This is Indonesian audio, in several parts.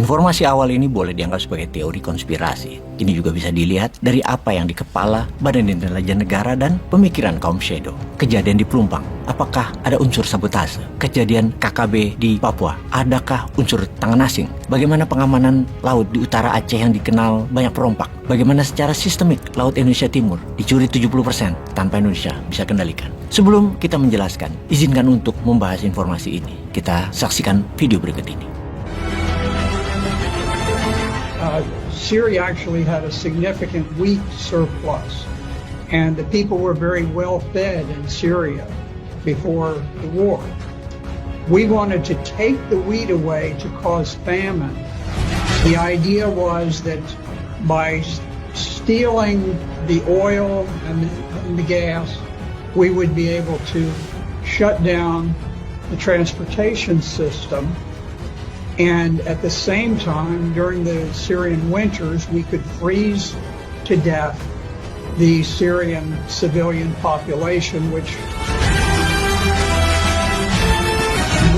Informasi awal ini boleh dianggap sebagai teori konspirasi. Ini juga bisa dilihat dari apa yang di kepala Badan Intelijen Negara dan pemikiran kaum Shadow. Kejadian di Pelumpang, apakah ada unsur sabotase? Kejadian KKB di Papua, adakah unsur tangan asing? Bagaimana pengamanan laut di utara Aceh yang dikenal banyak perompak? Bagaimana secara sistemik Laut Indonesia Timur dicuri 70% tanpa Indonesia bisa kendalikan? Sebelum kita menjelaskan, izinkan untuk membahas informasi ini. Kita saksikan video berikut ini. Syria actually had a significant wheat surplus, and the people were very well fed in Syria before the war. We wanted to take the wheat away to cause famine. The idea was that by stealing the oil and the gas, we would be able to shut down the transportation system. And at the same time, during the Syrian winters, we could freeze to death the Syrian civilian population, which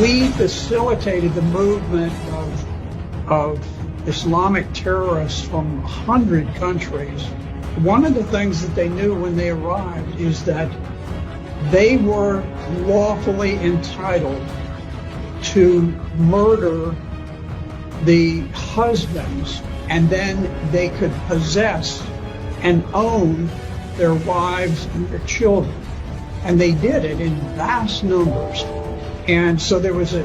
we facilitated the movement of Islamic terrorists from 100 countries. One of the things that they knew when they arrived is that they were lawfully entitled to murder the husbands, and then they could possess and own their wives and their children. And they did it in vast numbers. And so there was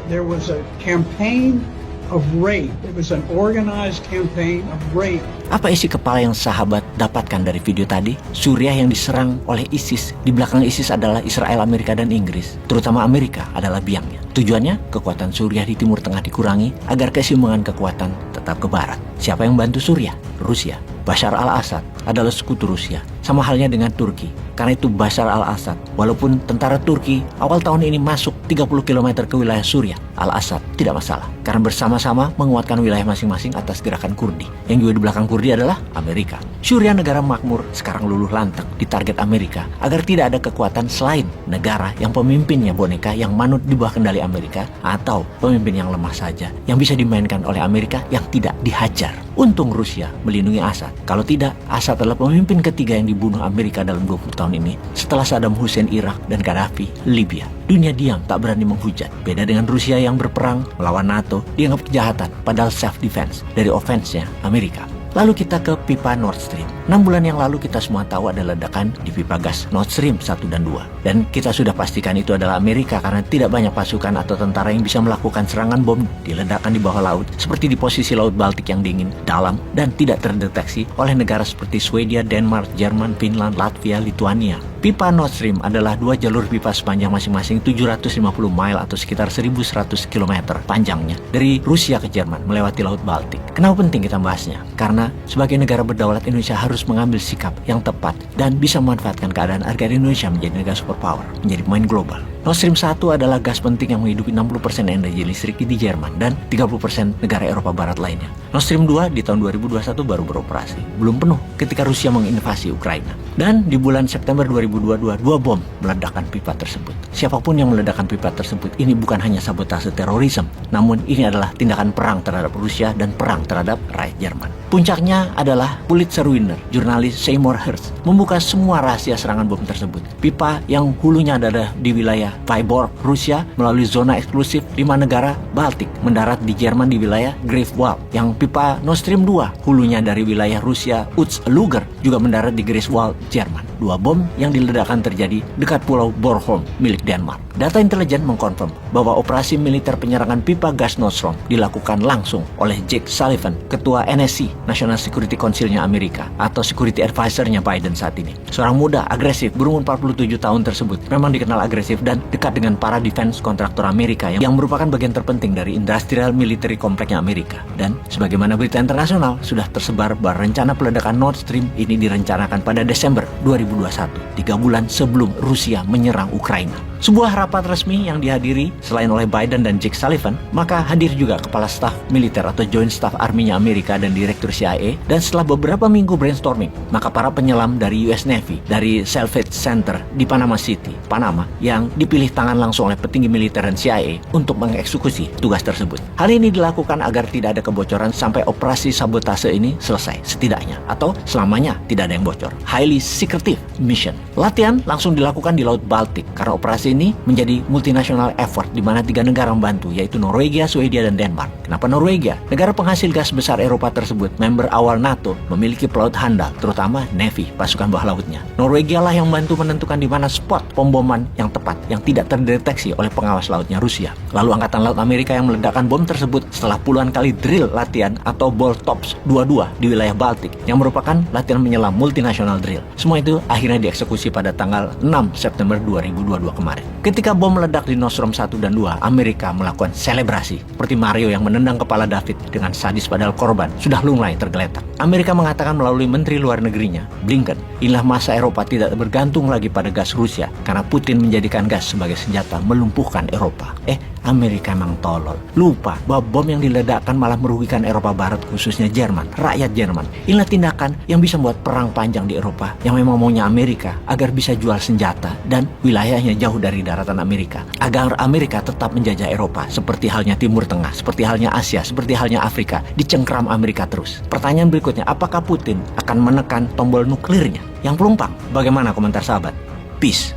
a campaign of rape. It was an organized campaign of rape. Apa isi kepala yang sahabat dapatkan dari video tadi? Suriah yang diserang oleh ISIS. Di belakang ISIS adalah Israel, Amerika, dan Inggris. Terutama Amerika adalah biangnya. Tujuannya, kekuatan Suriah di Timur Tengah dikurangi agar keseimbangan kekuatan tetap ke barat. Siapa yang bantu Suriah? Rusia. Bashar al-Assad adalah sekutu Rusia. Sama halnya dengan Turki. Karena itu Bashar al-Assad, walaupun tentara Turki awal tahun ini masuk 30 km ke wilayah Suriah, al-Assad tidak masalah. Karena bersama-sama menguatkan wilayah masing-masing atas gerakan Kurdi. Yang juga di belakang Kurdi adalah Amerika. Suriah, negara makmur, sekarang luluh lantak di target Amerika agar tidak ada kekuatan selain negara yang pemimpinnya boneka yang manut di bawah kendali Amerika, atau pemimpin yang lemah saja yang bisa dimainkan oleh Amerika yang tidak dihajar. Untung Rusia melindungi Assad. Kalau tidak, Assad adalah pemimpin ketiga yang dibunuh Amerika dalam 20 tahun ini setelah Saddam Hussein Irak dan Gaddafi Libya. Dunia diam, tak berani menghujat. Beda dengan Rusia yang berperang melawan NATO, dianggap kejahatan, padahal self-defense dari offense-nya Amerika. Lalu kita ke pipa Nord Stream. 6 bulan yang lalu kita semua tahu ada ledakan di pipa gas Nord Stream 1 dan 2. Dan kita sudah pastikan itu adalah Amerika karena tidak banyak pasukan atau tentara yang bisa melakukan serangan bom di ledakan di bawah laut seperti di posisi Laut Baltik yang dingin, dalam, dan tidak terdeteksi oleh negara seperti Swedia, Denmark, Jerman, Finland, Latvia, Lithuania. Pipa Nord Stream adalah 2 jalur pipa sepanjang masing-masing 750 mile atau sekitar 1.100 km panjangnya dari Rusia ke Jerman melewati Laut Baltik. Kenapa penting kita bahasnya? Karena sebagai negara berdaulat, Indonesia harus mengambil sikap yang tepat dan bisa memanfaatkan keadaan agar Indonesia menjadi negara superpower, menjadi pemain global. Nord Stream 1 adalah gas penting yang menghidupi 60% energi listrik di Jerman dan 30% negara Eropa Barat lainnya. Nord Stream 2 di tahun 2021 baru beroperasi, belum penuh ketika Rusia menginvasi Ukraina. Dan di bulan September 2022, 2 bom meledakkan pipa tersebut. Siapapun yang meledakkan pipa tersebut, ini bukan hanya sabotase terorisme, namun ini adalah tindakan perang terhadap Rusia dan perang terhadap rakyat Jerman. Puncaknya adalah Pulitzer winner, jurnalis Seymour Hersh, membuka semua rahasia serangan bom tersebut. Pipa yang hulunya ada di wilayah Vyborg, Rusia, melalui zona eksklusif 5 negara Baltik, mendarat di Jerman di wilayah Greifswald. Yang pipa Nord Stream 2, hulunya dari wilayah Rusia Uts-Luger, juga mendarat di Greifswald, Jerman. 2 bom yang diledakkan terjadi dekat pulau Bornholm milik Denmark. Data intelijen mengkonfirm bahwa operasi militer penyerangan pipa gas Nord Stream dilakukan langsung oleh Jake Sullivan, ketua NSC, National Security Council-nya Amerika, atau Security Advisor-nya Biden saat ini. Seorang muda, agresif, berumur 47 tahun tersebut memang dikenal agresif dan dekat dengan para defense kontraktor Amerika yang merupakan bagian terpenting dari industrial military kompleknya Amerika. Dan sebagaimana berita internasional sudah tersebar bahwa rencana peledakan Nord Stream ini direncanakan pada Desember 2021, 3 bulan sebelum Rusia menyerang Ukraina. Sebuah rapat resmi yang dihadiri selain oleh Biden dan Jake Sullivan, maka hadir juga Kepala Staf Militer atau Joint Staff Army-nya Amerika dan Direktur CIA. Dan setelah beberapa minggu brainstorming, maka para penyelam dari US Navy, dari Salvage Center di Panama City, Panama, yang dipilih tangan langsung oleh petinggi militer dan CIA untuk mengeksekusi tugas tersebut. Hal ini dilakukan agar tidak ada kebocoran sampai operasi sabotase ini selesai, setidaknya, atau selamanya tidak ada yang bocor. Highly secretive mission. Latihan langsung dilakukan di Laut Baltik karena operasi ini menjadi multinational effort di mana 3 negara membantu, yaitu Norwegia, Swedia, dan Denmark. Kenapa Norwegia? Negara penghasil gas besar Eropa tersebut, member awal NATO, memiliki pelaut handal, terutama Navy, pasukan bawah lautnya. Norwegia lah yang membantu menentukan di mana spot pemboman yang tepat, yang tidak terdeteksi oleh pengawas lautnya Rusia. Lalu Angkatan Laut Amerika yang meledakkan bom tersebut setelah puluhan kali drill latihan atau Baltops 22 di wilayah Baltik, yang merupakan latihan menyelam multinational drill. Semua itu akhirnya dieksekusi pada tanggal 6 September 2022 kemarin. Ketika bom meledak di Nostrum 1 dan 2, Amerika melakukan selebrasi seperti Mario yang menendang kepala David dengan sadis, padahal korban sudah lunglai tergeletak. Amerika mengatakan melalui Menteri Luar Negerinya, Blinken, inilah masa Eropa tidak bergantung lagi pada gas Rusia karena Putin menjadikan gas sebagai senjata melumpuhkan Eropa. Amerika emang tolol. Lupa bahwa bom yang diledakkan malah merugikan Eropa Barat, khususnya Jerman, rakyat Jerman. Inilah tindakan yang bisa membuat perang panjang di Eropa yang memang maunya Amerika agar bisa jual senjata dan wilayahnya jauh dari daratan Amerika. Agar Amerika tetap menjajah Eropa, seperti halnya Timur Tengah, seperti halnya Asia, seperti halnya Afrika, dicengkram Amerika terus. Pertanyaan berikutnya, apakah Putin akan menekan tombol nuklirnya yang pelumpang? Bagaimana komentar sahabat? Peace.